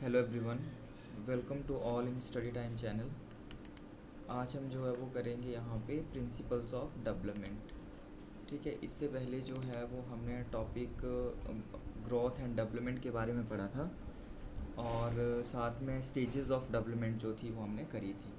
Hello everyone, welcome to all in study time channel. आज हम जो है वो करेंगे यहाँ पे प्रिंसिपल्स ऑफ डेवलपमेंट। ठीक है, इससे पहले जो है वो हमने टॉपिक ग्रोथ एंड डेवलपमेंट के बारे में पढ़ा था और साथ में स्टेजेस ऑफ डेवलपमेंट जो थी वो हमने करी थी।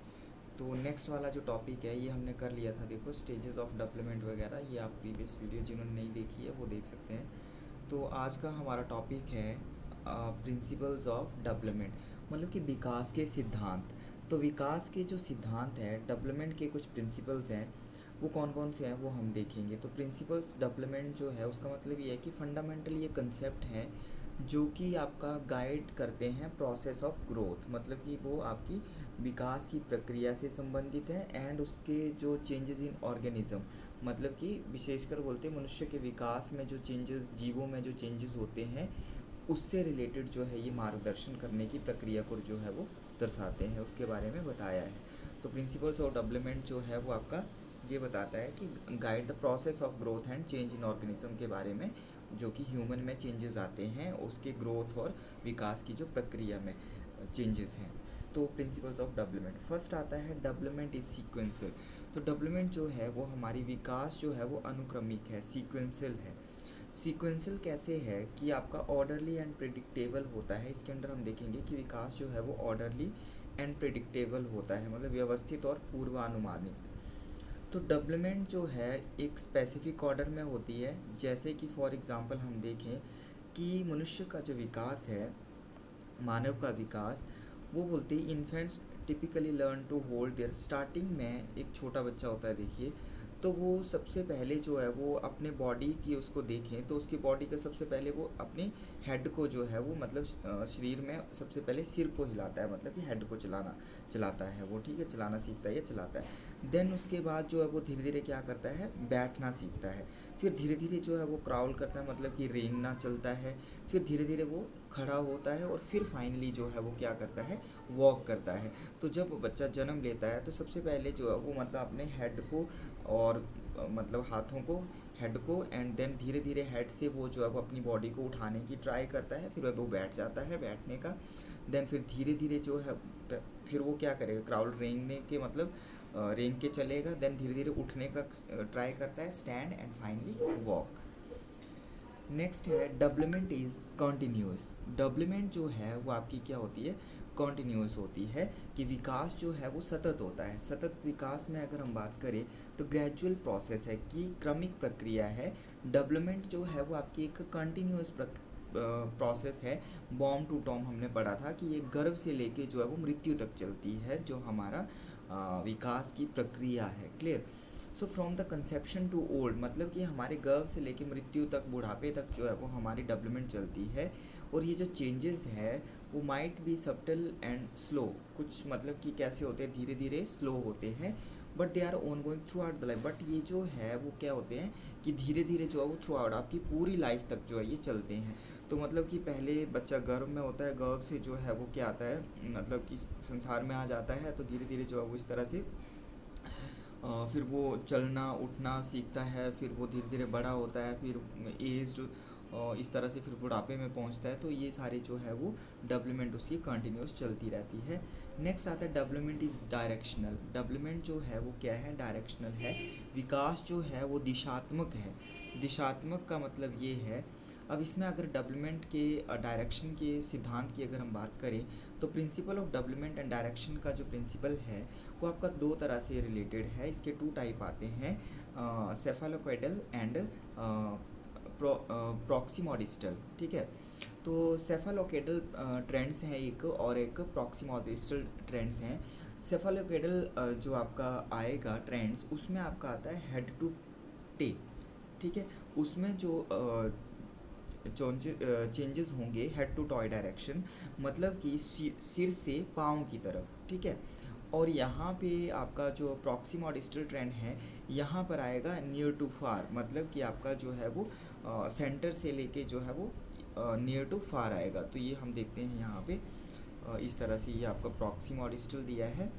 तो नेक्स्ट वाला जो टॉपिक है ये हमने कर लिया था। देखो स्टेजेस ऑफ डेवलपमेंट वगैरह ये आप प्रीवियस वीडियो जिन्होंने नहीं देखी है वो देख सकते हैं। तो आज का हमारा टॉपिक है प्रिंसिपल्स ऑफ डेवलपमेंट, मतलब कि विकास के सिद्धांत। तो विकास के जो सिद्धांत हैं, डेवलपमेंट के कुछ प्रिंसिपल्स हैं, वो कौन कौन से हैं वो हम देखेंगे। तो प्रिंसिपल्स डेवलपमेंट जो है उसका मतलब ये है कि फंडामेंटली ये कंसेप्ट हैं जो कि आपका गाइड करते हैं प्रोसेस ऑफ ग्रोथ, मतलब कि वो आपकी विकास की प्रक्रिया से संबंधित है एंड उसके जो चेंजेस इन ऑर्गेनिज्म, मतलब कि विशेषकर बोलते हैं मनुष्य के विकास में जो चेंजेस, जीवों में जो चेंजेस होते हैं उससे रिलेटेड जो है ये मार्गदर्शन करने की प्रक्रिया को जो है वो दर्शाते हैं, उसके बारे में बताया है। तो प्रिंसिपल्स ऑफ डेवलपमेंट जो है वो आपका ये बताता है कि guide the process of growth and change in organism के बारे में, जो कि ह्यूमन में चेंजेस आते हैं उसके ग्रोथ और विकास की जो प्रक्रिया में चेंजेस हैं। तो प्रिंसिपल्स ऑफ डेवलपमेंट फर्स्ट आता है डेवलपमेंट इज सीक्वेंशियल। तो डेवलपमेंट जो है वो हमारी विकास जो है वो अनुक्रमिक है, सीक्वेंशियल है। सीक्वेंशियल कैसे है कि आपका ऑर्डरली एंड प्रिडिक्टेबल होता है। इसके अंदर हम देखेंगे कि विकास जो है वो ऑर्डरली एंड प्रिडिक्टेबल होता है, मतलब व्यवस्थित और पूर्वानुमानित। तो डेवलपमेंट जो है एक स्पेसिफिक ऑर्डर में होती है। जैसे कि फॉर एग्जांपल हम देखें कि मनुष्य का जो विकास है, मानव का विकास, वो बोलते हैं infants typically learn to hold there. Starting में एक छोटा बच्चा होता है, देखिए, तो वो सबसे पहले जो है वो अपने बॉडी की उसको देखें तो उसकी बॉडी का सबसे पहले वो अपने हेड को जो है वो मतलब शरीर में सबसे पहले सिर को हिलाता है, मतलब कि हेड को चलाता है वो, ठीक है, चलाना सीखता है या चलाता है। देन उसके बाद जो है वो धीरे धीरे क्या करता है, बैठना सीखता है। फिर धीरे धीरे जो है वो क्राउल करता है, मतलब कि रेंगना चलता है। फिर धीरे धीरे वो खड़ा होता है और फिर फाइनली जो है वो क्या करता है, वॉक करता है। तो जब बच्चा जन्म लेता है तो सबसे पहले जो है वो मतलब अपने हेड को और मतलब हाथों को, हेड को, एंड देन धीरे धीरे हेड से वो जो है वो अपनी बॉडी को उठाने की ट्राई करता है। फिर वो बैठ जाता है, बैठने का। देन फिर धीरे धीरे जो है फिर वो क्या करेगा, क्राउल रेंगने के मतलब रेंग के चलेगा। देन धीरे धीरे उठने का ट्राई करता है, stand, and finally walk. Next है डेवलपमेंट इज़ कॉन्टीन्यूअस। डेवलपमेंट जो है वो आपकी क्या होती है, कॉन्टीन्यूअस होती है, कि विकास जो है वो सतत होता है। सतत विकास में अगर हम बात करें तो ग्रेजुअल प्रोसेस है, कि क्रमिक प्रक्रिया है। डेवलपमेंट जो है वो आपकी एक कंटिन्यूअस प्रोसेस है। बॉम टू टॉम हमने पढ़ा था कि ये गर्भ से लेके जो है वो मृत्यु तक चलती है, जो हमारा विकास की प्रक्रिया है। Clear. So from the conception to old, मतलब कि हमारे गर्भ से लेकर मृत्यु तक, बुढ़ापे तक जो है वो हमारी डेवलपमेंट चलती है। और ये जो चेंजेस है वो might be subtle and slow, कुछ मतलब कि कैसे होते हैं, धीरे धीरे स्लो होते हैं, but they are ongoing throughout the life. But ये जो है वो क्या होते हैं कि धीरे धीरे जो है वो थ्रू आउट आपकी पूरी लाइफ तक जो है ये चलते हैं। तो मतलब कि पहले बच्चा गर्भ में होता है, गर्भ से जो है वो क्या आता है, मतलब कि संसार में आ जाता है, तो धीरे धीरे जो है वो इस तरह से फिर वो चलना उठना सीखता है। फिर वो धीरे धीरे बड़ा होता है, फिर एज्ड, इस तरह से फिर बुढ़ापे में पहुंचता है। तो ये सारी जो है वो डेवलपमेंट उसकी कंटिन्यूस चलती रहती है। नेक्स्ट आता है डेवलपमेंट इज़ डायरेक्शनल। डेवलपमेंट जो है वो क्या है, डायरेक्शनल है। विकास जो है वो दिशात्मक है। दिशात्मक का मतलब ये है, अब इसमें अगर डेवलपमेंट के डायरेक्शन के सिद्धांत की अगर हम बात करें तो principle of development and direction का जो प्रिंसिपल है वो आपका दो तरह से रिलेटेड है। इसके टू टाइप आते हैं, सेफालोक्वेडल एंड प्रॉक्सिमोडिस्टल। ठीक है, तो सेफालोकेडल ट्रेंड्स हैं एक, और एक प्रॉक्सिमोडिस्टल ट्रेंड्स हैं। सेफालोकेडल जो आपका आएगा ट्रेंड्स, उसमें आपका आता है हेड टू टे। ठीक है, उसमें जो चेंजेस होंगे हेड टू टॉय डायरेक्शन, मतलब कि सिर से पाँव की तरफ। ठीक है, और यहाँ पे आपका जो प्रॉक्सिमोडिस्टल ट्रेंड है यहाँ पर आएगा नियर टू फार, मतलब कि आपका जो है वो सेंटर से लेके जो है वो नियर टू फार आएगा। तो ये हम देखते हैं यहाँ पे इस तरह से ये आपका प्रॉक्सिमोडिस्टल दिया है,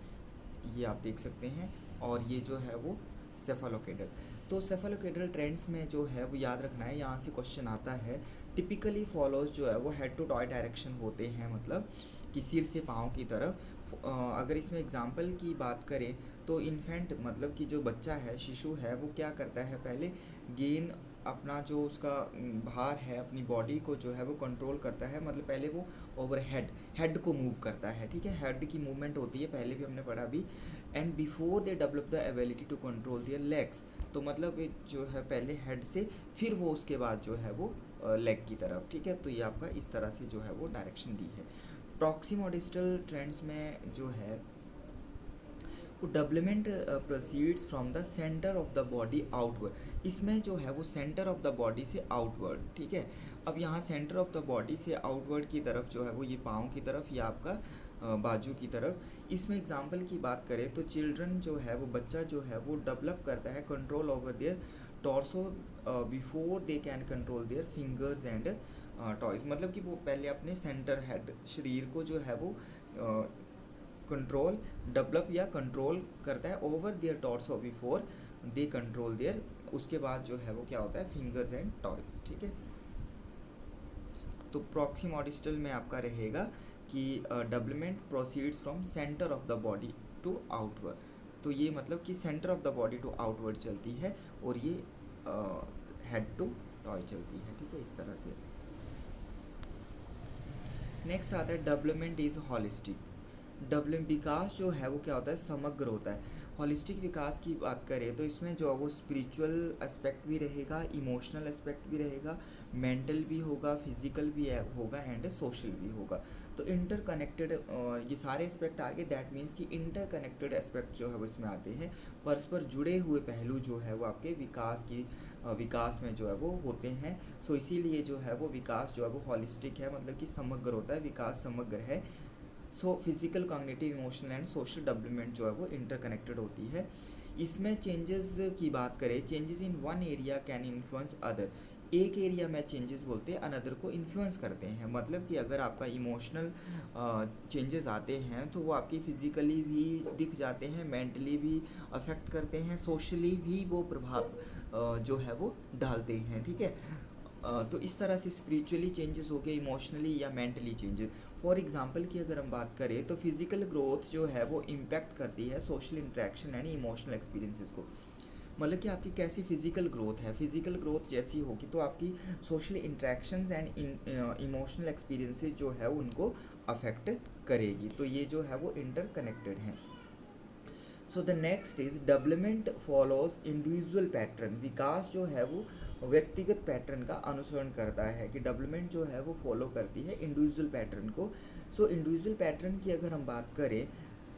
ये आप देख सकते हैं। और ये जो है वो सेफालोकेडल। तो सेफालोकेडल ट्रेंड्स में जो है वो याद रखना है, यहाँ से क्वेश्चन आता है टिपिकली फॉलोज जो है वो हेड टू टॉय डायरेक्शन होते हैं, मतलब कि सिर से पाँव की तरफ। अगर इसमें एग्जांपल की बात करें तो इन्फेंट मतलब कि जो बच्चा है, शिशु है, वो क्या करता है, पहले गेन अपना जो उसका भार है अपनी बॉडी को जो है वो कंट्रोल करता है, मतलब पहले वो ओवर हेड को मूव करता है, ठीक है, हेड की मूवमेंट होती है, पहले भी हमने पढ़ा भी। And before they develop the ability to control their legs, तो मतलब ये जो है पहले हेड से फिर वो उसके बाद जो है वो लेग की तरफ, ठीक है। तो ये आपका इस तरह से जो है वो डायरेक्शन दी है। प्रॉक्सिमो डिस्टल ट्रेंड्स में जो है वो development proceeds from the centre of the body outward, इसमें जो है वो सेंटर ऑफ द बॉडी से आउटवर्ड, ठीक है। अब यहाँ सेंटर ऑफ द बॉडी से आउटवर्ड की तरफ जो है वो ये पाँव की तरफ या आपका बाजू की तरफ। इसमें एग्जांपल की बात करें तो चिल्ड्रन जो है वो बच्चा जो है वो डेवलप करता है control over their torso before they can control their fingers and toys, मतलब कि वो पहले अपने सेंटर हेड शरीर को जो है वो कंट्रोल डेवलप या कंट्रोल करता है over their torso before they control their, उसके बाद जो है वो क्या होता है फिंगर्स एंड टॉयज, ठीक है। तो प्रॉक्सिमो डिस्टल में आपका रहेगा कि development proceeds from centre of the body to outward, तो ये मतलब कि centre of the body to outward चलती है और ये हेड टू टॉय चलती है, ठीक है, इस तरह से। नेक्स्ट आता है डेवलपमेंट इज हॉलिस्टिक। डेवलप विकास जो है वो क्या होता है, समग्र होता है। हॉलिस्टिक विकास की बात करें तो इसमें जो है वो स्पिरिचुअल एस्पेक्ट भी रहेगा, इमोशनल एस्पेक्ट भी रहेगा, मेंटल भी होगा, फिजिकल भी होगा एंड सोशल भी होगा। तो इंटरकनेक्टेड ये सारे एस्पेक्ट आगे, दैट मीन्स कि इंटरकनेक्टेड एस्पेक्ट जो है वो इसमें आते हैं, परस्पर जुड़े हुए पहलू जो है वो आपके विकास में जो है वो होते हैं। सो इसीलिए जो है वो विकास जो है वो हॉलिस्टिक है, मतलब कि समग्र होता है, विकास समग्र है। So physical, cognitive, emotional and social development जो है वो इंटरकनेक्टेड होती है। इसमें चेंजेस की बात करें, changes in one area can influence other, एक एरिया में चेंजेस बोलते हैं अनदर को इन्फ्लुएंस करते हैं, मतलब कि अगर आपका इमोशनल चेंजेस आते हैं तो वो आपकी फिजिकली भी दिख जाते हैं, मेंटली भी अफेक्ट करते हैं, सोशली भी वो प्रभाव जो है वो डालते हैं, ठीक है। तो इस तरह से स्पिरिचुअली चेंजेस हो गए, इमोशनली या मेंटली चेंजेस। फॉर एग्जांपल की अगर हम बात करें तो फिजिकल ग्रोथ जो है वो इम्पैक्ट करती है social interaction and emotional experiences को, मतलब कि आपकी कैसी फिजिकल ग्रोथ है, फिजिकल ग्रोथ जैसी होगी तो आपकी social interactions and emotional experiences जो है उनको अफेक्ट करेगी। तो ये जो है वो इंटरकनेक्टेड हैं। So the next is development follows individual pattern, विकास जो है वो व्यक्तिगत पैटर्न का अनुसरण करता है, कि डेवलपमेंट जो है वो फॉलो करती है इंडिविजुअल पैटर्न को। सो इंडिविजुअल पैटर्न की अगर हम बात करें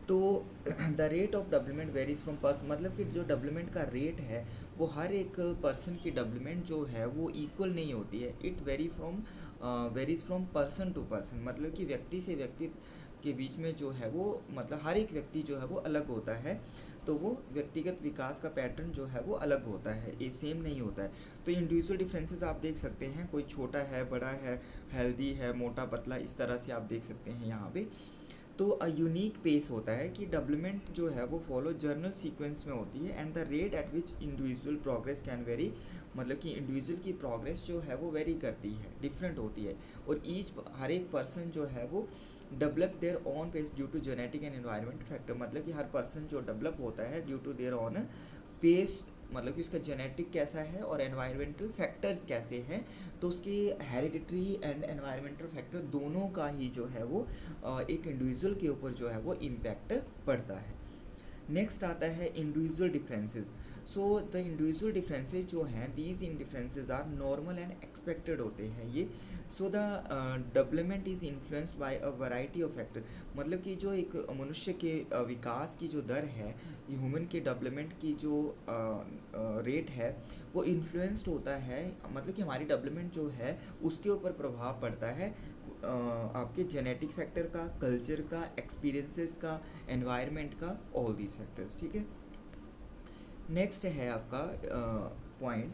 तो the rate of development varies from person, मतलब कि जो डेवलपमेंट का रेट है वो हर एक पर्सन की डेवलपमेंट जो है वो इक्वल नहीं होती है, it varies from person to person, मतलब कि व्यक्ति से व्यक्ति के बीच में जो है वो, मतलब हर एक व्यक्ति जो है वो अलग होता है, तो वो व्यक्तिगत विकास का पैटर्न जो है वो अलग होता है, ये सेम नहीं होता है। तो इंडिविजुअल डिफरेंसेस आप देख सकते हैं, कोई छोटा है, बड़ा है, हेल्दी है, मोटा पतला, इस तरह से आप देख सकते हैं यहाँ पे। तो यूनिक पेस होता है कि डेवलपमेंट जो है वो फॉलो जर्नल सीक्वेंस में होती है and the rate at which individual progress can very, मतलब कि इंडिविजुअल की प्रोग्रेस जो है वो वेरी करती है, डिफरेंट होती है, और हर एक पर्सन जो है वो develop their own pace due to genetic and environment factor, मतलब कि हर पर्सन जो डेवलप होता है due to their own pace, मतलब कि उसका जेनेटिक कैसा है और एनवायरमेंटल फैक्टर्स कैसे हैं, तो उसकी हेरिडिटरी एंड एनवायरमेंटल फैक्टर दोनों का ही जो है वो एक इंडिविजुअल के ऊपर जो है वो इम्पैक्ट पड़ता है। नेक्स्ट आता है individual differences. So the individual differences जो हैं, these in differences are normal and expected होते हैं ये। So the development is influenced by a variety of factor, मतलब कि जो एक मनुष्य के विकास की जो दर है, ह्यूमन के डेवलपमेंट की जो रेट है वो इन्फ्लुएंस्ड होता है, मतलब कि हमारी डेवलपमेंट जो है उसके ऊपर प्रभाव पड़ता है आपके जेनेटिक फैक्टर का, कल्चर का, एक्सपीरियंसेस का, एनवायरनमेंट का, ऑल दीज फैक्टर्स, ठीक है। नेक्स्ट है आपका point,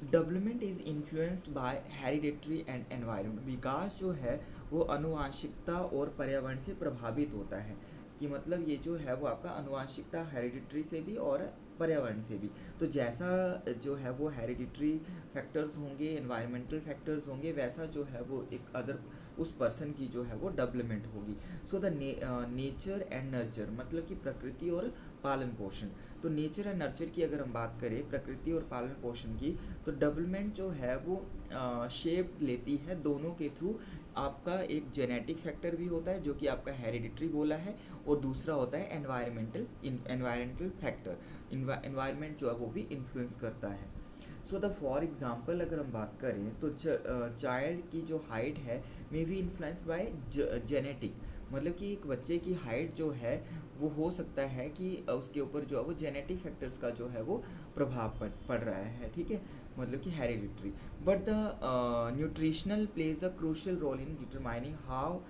development is influenced by hereditary and environment, विकास जो है वो अनुवांशिकता और पर्यावरण से प्रभावित होता है, कि मतलब ये जो है वो आपका अनुवांशिकता, हेरिडिटरी से भी और पर्यावरण से भी। तो जैसा जो है वो हेरिडिटरी फैक्टर्स होंगे, एनवायरमेंटल फैक्टर्स होंगे, वैसा जो है वो एक अदर उस पर्सन की जो है वो डेवलपमेंट होगी। So the nature and nurture, मतलब कि प्रकृति और पालन पोषण। तो नेचर एंड नर्चर की अगर हम बात करें, प्रकृति और पालन पोषण की, तो डेवलपमेंट जो है वो शेप लेती है दोनों के थ्रू। आपका एक जेनेटिक फैक्टर भी होता है जो कि आपका हेरिडिटरी बोला है, और दूसरा होता है एनवायरमेंटल फैक्टर। एनवायरमेंट जो है वो भी इन्फ्लुएंस करता है। सो द फॉर एग्जांपल अगर हम बात करें तो चाइल्ड की जो हाइट है may be influence by genetic, मतलब कि एक बच्चे की हाइट जो है वो हो सकता है कि उसके ऊपर जो है वो जेनेटिक फैक्टर्स का जो है वो प्रभाव पड़ रहा है, ठीक है, मतलब कि hereditary. But the nutritional plays a crucial role in determining how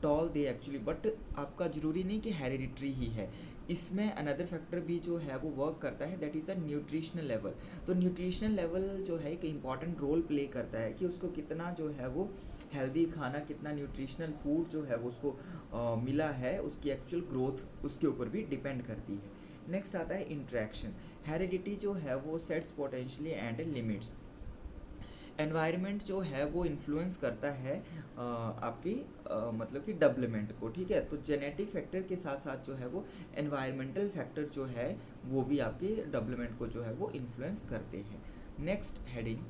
tall they actually, but आपका जरूरी नहीं कि हेरिडिटरी ही है, इसमें अनदर फैक्टर भी जो है वो वर्क करता है, that is the nutritional level. तो न्यूट्रिशनल लेवल जो है एक इम्पॉर्टेंट रोल प्ले करता है कि उसको कितना जो है वो हेल्दी खाना, कितना न्यूट्रिशनल फूड जो है वो उसको मिला है, उसकी एक्चुअल ग्रोथ उसके ऊपर भी डिपेंड करती है। नेक्स्ट आता है इंट्रैक्शन। हेरिडिटी जो है वो sets potentially and limits. Environment जो है वो इन्फ्लुएंस करता है आपकी मतलब कि डेवलपमेंट को, ठीक है। तो जेनेटिक फैक्टर के साथ साथ जो है वो एनवायरमेंटल फैक्टर जो है वो भी आपके डेवलपमेंट को जो है वो इन्फ्लुएंस करते हैं। Next heading,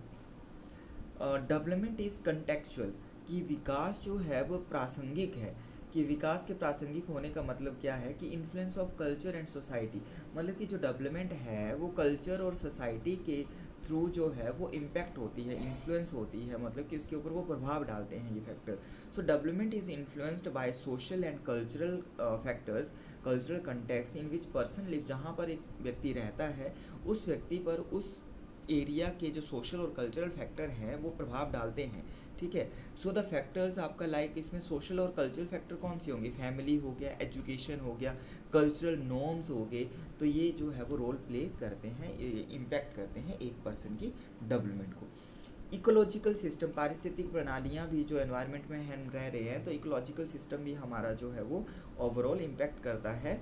development is contextual, कि विकास जो है वो प्रासंगिक है। कि विकास के प्रासंगिक होने का मतलब क्या है कि influence of culture and society, मतलब कि जो डेवलपमेंट है वो कल्चर और सोसाइटी के थ्रू जो है वो इम्पैक्ट होती है, इन्फ्लुएंस होती है, मतलब कि उसके ऊपर वो प्रभाव डालते हैं ये factor. So development is influenced by social and cultural factors, cultural context in which person live, जहाँ पर एक व्यक्ति रहता है उस व्यक्ति पर उस एरिया के जो सोशल और कल्चरल फैक्टर हैं वो प्रभाव डालते हैं, ठीक है। सो द फैक्टर्स आपका लाइक इसमें सोशल और कल्चरल फैक्टर कौन सी होंगे, फैमिली हो गया, एजुकेशन हो गया, कल्चरल नॉर्म्स हो गए, तो ये जो है वो रोल प्ले करते हैं, इम्पैक्ट करते हैं एक पर्सन की डेवलपमेंट को। इकोलॉजिकल सिस्टम, पारिस्थितिक प्रणालियाँ भी जो एनवायरनमेंट में हम रह रहे हैं, तो इकोलॉजिकल सिस्टम भी हमारा जो है वो ओवरऑल इम्पैक्ट करता है।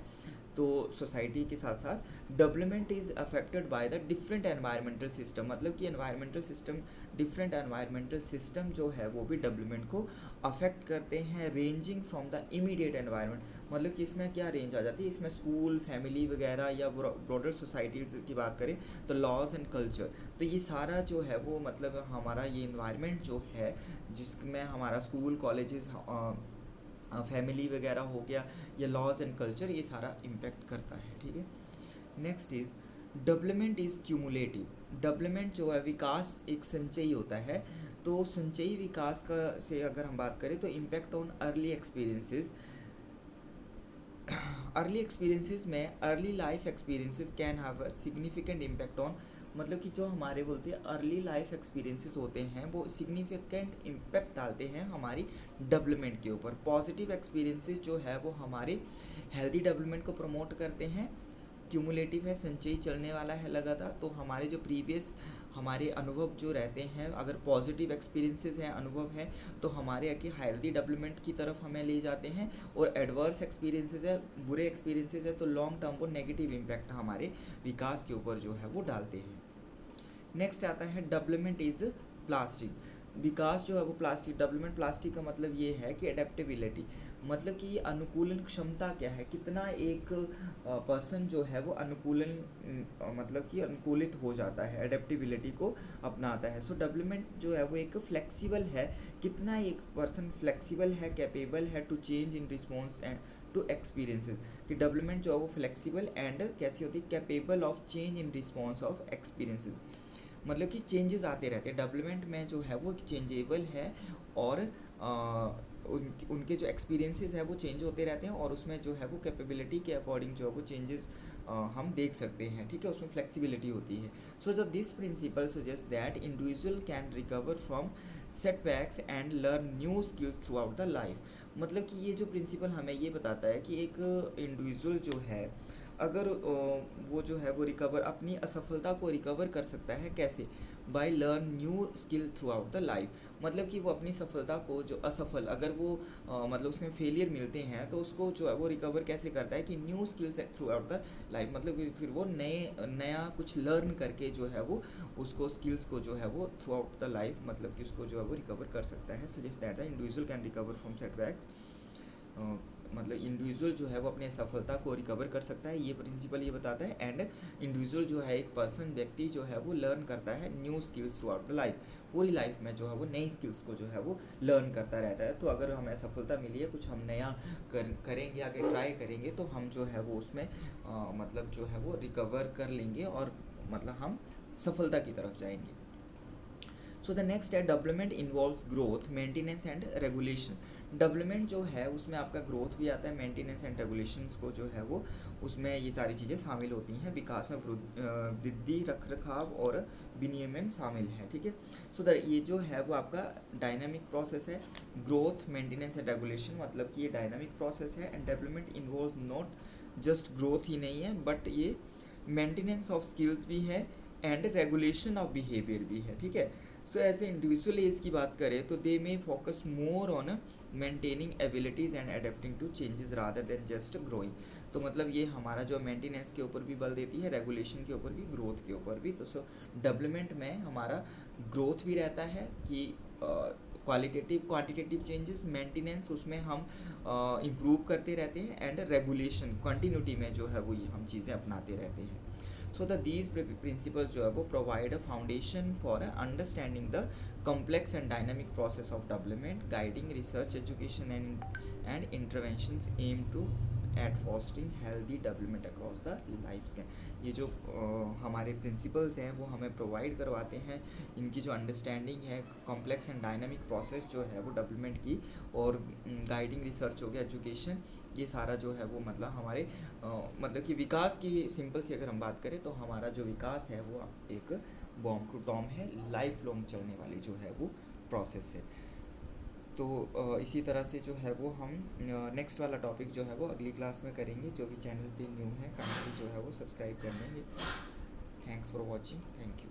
तो सोसाइटी के साथ साथ development is affected by the different environmental system, मतलब कि environmental system, different environmental system जो है वो भी डेवलपमेंट को अफेक्ट करते हैं, ranging from the immediate environment, मतलब कि इसमें क्या रेंज आ जाती है, इसमें स्कूल, फैमिली वगैरह, या ब्रॉडर सोसाइटीज़ की बात करें तो लॉज एंड कल्चर। तो ये सारा जो है वो मतलब हमारा ये इन्वायरमेंट जो है जिसमें हमारा स्कूल, कॉलेजेस, फैमिली वगैरह हो गया, या लॉज एंड कल्चर, ये सारा इम्पेक्ट करता है, ठीक है। Next is development is cumulative. Development जो है विकास एक संचयी होता है। तो संचयी विकास का से अगर हम बात करें तो impact on early experiences, early experiences में early life experiences can have a significant impact on, मतलब कि जो हमारे बोलते हैं अर्ली लाइफ एक्सपीरियंसेस होते हैं वो सिग्निफिकेंट इम्पैक्ट डालते हैं हमारी डेवलपमेंट के ऊपर। पॉजिटिव एक्सपीरियंसेस जो है वो हमारी हेल्दी डेवलपमेंट को प्रमोट करते हैं। क्यूमुलेटिव है, संचयी चलने वाला है लगातार, तो हमारे जो प्रीवियस हमारे अनुभव जो रहते हैं, अगर पॉजिटिव एक्सपीरियंसेस हैं, अनुभव है, तो हमारे एक हेल्दी डेवलपमेंट की तरफ हमें ले जाते हैं। और एडवर्स एक्सपीरियंसेस है, बुरे एक्सपीरियंसेस है, तो लॉन्ग टर्म को नेगेटिव इम्पैक्ट हमारे विकास के ऊपर जो है वो डालते हैं। नेक्स्ट आता है डेवलपमेंट इज़ प्लास्टिक। विकास जो है वो प्लास्टिक, डेवलपमेंट प्लास्टिक का मतलब ये है कि एडेप्टेबिलिटी, मतलब कि अनुकूलन क्षमता क्या है, कितना एक पर्सन जो है वो अनुकूलन मतलब कि अनुकूलित हो जाता है, एडेप्टेबिलिटी को अपनाता है। सो डेवलपमेंट जो है वो एक फ्लेक्सिबल है, कितना एक पर्सन फ्लेक्सिबल है, कैपेबल है to change in response and to experiences. कि डेवलपमेंट जो है वो फ्लेक्सिबल एंड कैसी होती है, capable of change in response of experiences, मतलब कि चेंजेस आते रहते हैं डेवलपमेंट में जो है वो चेंजेबल है, और उनके जो एक्सपीरियंसेस है वो चेंज होते रहते हैं, और उसमें जो है वो कैपेबिलिटी के अकॉर्डिंग जो है वो चेंजेस हम देख सकते हैं, ठीक है, उसमें फ्लेक्सिबिलिटी होती है। So this principle suggest that individual can recover from setbacks and learn new skills through out the life, मतलब कि ये जो प्रिंसिपल हमें ये बताता है कि एक इंडिविजुअल जो है अगर वो जो है वो रिकवर, अपनी असफलता को रिकवर कर सकता है, कैसे, by learn new skill throughout the life, मतलब कि वो अपनी सफलता को जो असफल अगर वो मतलब उसमें फेलियर मिलते हैं तो उसको जो है वो रिकवर कैसे करता है कि new skills through out the life, मतलब कि फिर वो नया कुछ लर्न करके जो है वो उसको स्किल्स को जो है वो थ्रू आउट द लाइफ मतलब कि उसको जो है वो रिकवर कर सकता है। Suggest that the individual can recover from setbacks, मतलब इंडिविजुअल जो है वो अपने सफलता को रिकवर कर सकता है, ये प्रिंसिपल ये बताता है। एंड इंडिविजुअल जो है एक पर्सन व्यक्ति जो है वो लर्न करता है new skills through out the life, पूरी लाइफ में जो है वो नई स्किल्स को जो है वो लर्न करता रहता है। तो अगर हमें सफलता मिली है, कुछ हम नया करेंगे, आगे ट्राई करेंगे, तो हम जो है वो उसमें मतलब जो है वो रिकवर कर लेंगे और मतलब हम सफलता की तरफ जाएंगे। सो द नेक्स्ट है development involve growth, maintenance and regulation. Development जो है उसमें आपका ग्रोथ भी आता है, मेंटेनेंस एंड रेगुलेशंस को जो है वो उसमें ये सारी चीज़ें शामिल होती हैं। विकास में वृद्धि, रख रखाव और विनियमन शामिल है, ठीक है। सो दैट ये जो है वो आपका डायनामिक प्रोसेस है। ग्रोथ, मेंटेनेंस एंड रेगुलेशन मतलब कि ये डायनामिक प्रोसेस है। And development involve not just growth ही नहीं है बट ये मेंटेनेंस ऑफ स्किल्स भी है एंड रेगुलेशन ऑफ बिहेवियर भी है, ठीक है। So as a individual age की बात करें तो they may focus more on maintaining abilities and adapting to changes rather than just growing. तो मतलब ये हमारा जो मेंटेनेंस के ऊपर भी बल देती है, रेगुलेशन के ऊपर भी, ग्रोथ के ऊपर भी। तो सो डेवलपमेंट में हमारा ग्रोथ भी रहता है कि क्वालिटेटिव क्वांटिटेटिव चेंजेस, मेंटेनेंस उसमें हम इम्प्रूव करते रहते हैं, एंड रेगुलेशन कंटिन्यूटी में जो है वो ये हम चीज़ें अपनाते रहते हैं। सो द दीज प्रिंसिपल्स जो है वो provide a foundation for understanding the complex and dynamic process of development, guiding research, education and interventions aimed to at fostering healthy development across the lifespan। ये जो हमारे प्रिंसिपल्स हैं वो हमें provide करवाते हैं, इनकी जो अंडरस्टैंडिंग है कॉम्प्लेक्स एंड डायनामिक प्रोसेस जो है वो डेवलपमेंट की, और गाइडिंग रिसर्च हो गया, एजुकेशन, ये सारा जो है वो मतलब हमारे मतलब कि विकास की सिंपल सी अगर हम बात करें तो हमारा जो विकास है वो एक बॉम्ब टू टॉम है, लाइफ लॉन्ग चलने वाली जो है वो प्रोसेस है। तो इसी तरह से जो है वो हम नेक्स्ट वाला टॉपिक जो है वो अगली क्लास में करेंगे। जो भी चैनल पे न्यू है काइंडली जो है वो सब्सक्राइब कर लेंगे। Thanks for watching, thank you.